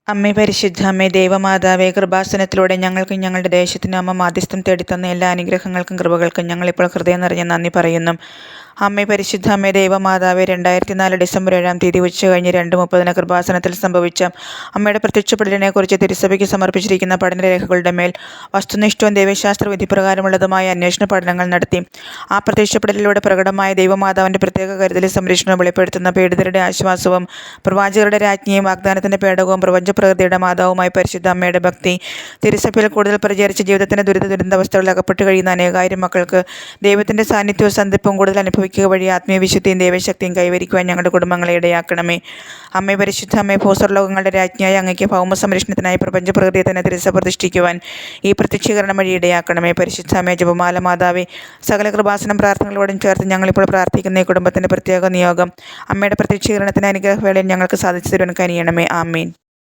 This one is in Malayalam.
അമ്മേ പരിശുദ്ധ അമ്മേ ദൈവമാതാവേ, കൃപാസനത്തിലൂടെ ഞങ്ങൾക്കും ഞങ്ങളുടെ ദേശത്തിനും അമ്മ മാധ്യസ്ഥം തേടിത്തന്ന എല്ലാ അനുഗ്രഹങ്ങൾക്കും കൃപകൾക്കും ഞങ്ങളിപ്പോൾ ഹൃദയം നിറഞ്ഞ നന്ദി പറയുന്നു. അമ്മേ പരിശുദ്ധ അമ്മേ ദൈവമാതാവേ, 2004 ഡിസംബർ 7 ഉച്ച കഴിഞ്ഞ് 2:30 കൃപാസനത്തിൽ സംഭവിച്ച അമ്മയുടെ പ്രത്യക്ഷപ്പെടലിനെക്കുറിച്ച് തിരുസഭയ്ക്ക് സമർപ്പിച്ചിരിക്കുന്ന പഠനരേഖകളുടെ മേൽ വസ്തുനിഷ്ഠവും ദൈവശാസ്ത്ര വിധിപ്രകാരമുള്ളതുമായ അന്വേഷണ പഠനങ്ങൾ നടത്തി. ആ പ്രത്യക്ഷപ്പെടലിലൂടെ പ്രകടമായ ദൈവമാതാവിൻ്റെ പ്രത്യേക കരുതലും സംരക്ഷണവും വെളിപ്പെടുത്തുന്ന പീഡിതരുടെ ആശ്വാസവും പ്രവാചകരുടെ രാജ്ഞിയും വാഗ്ദാനത്തിൻ്റെ പേടകവും പ്രപഞ്ചപ്രകൃതിയുടെ മാതാവുമായി പരിശുദ്ധ അമ്മയുടെ ഭക്തി തിരുസഭയിൽ കൂടുതൽ പ്രചരിച്ച് ജീവിതത്തിൻ്റെ ദുരിതാവസ്ഥകളിൽ അകപ്പെട്ട് കഴിയുന്ന അനേകായിരം മക്കൾക്ക് ദൈവത്തിൻ്റെ സാന്നിധ്യവും സന്ധിപ്പും കൂടുതൽ അനുഭവിക്കുക വഴി ആത്മീയ വിശുദ്ധിയും ദൈവശക്തിയും കൈവരിക്കുവാൻ ഞങ്ങളുടെ കുടുംബങ്ങളെ ഇടയാക്കണമേ. അമ്മേ പരിശുദ്ധ അമ്മേ, ഭൂസ്വർലോകങ്ങളുടെ രാജ്ഞിയായ അങ്ങയ്ക്ക് ഭൗമ സംരക്ഷണത്തിനായി പ്രപഞ്ചപ്രകൃതിയെ തന്നെ തിരുസഭ പ്രതിഷ്ഠിക്കുവാൻ ഈ പ്രത്യക്ഷീകരണം വഴി ഇടയാക്കണമേ. പരിശുദ്ധ അമ്മേ, ജപമാല മാതാവേ, സകല കൃപാസനം പ്രാർത്ഥനകളോടും ചേർത്ത് ഞങ്ങളിപ്പോൾ പ്രാർത്ഥിക്കുന്ന ഈ കുടുംബത്തിൻ്റെ പ്രത്യേക നിയോഗം അമ്മയുടെ പ്രത്യക്ഷീകരണത്തിന് അനുഗ്രഹവേളയിൽ ഞങ്ങൾക്ക് സാധിച്ചു തരുവാൻ കനിയണമേ. ആമീൻ.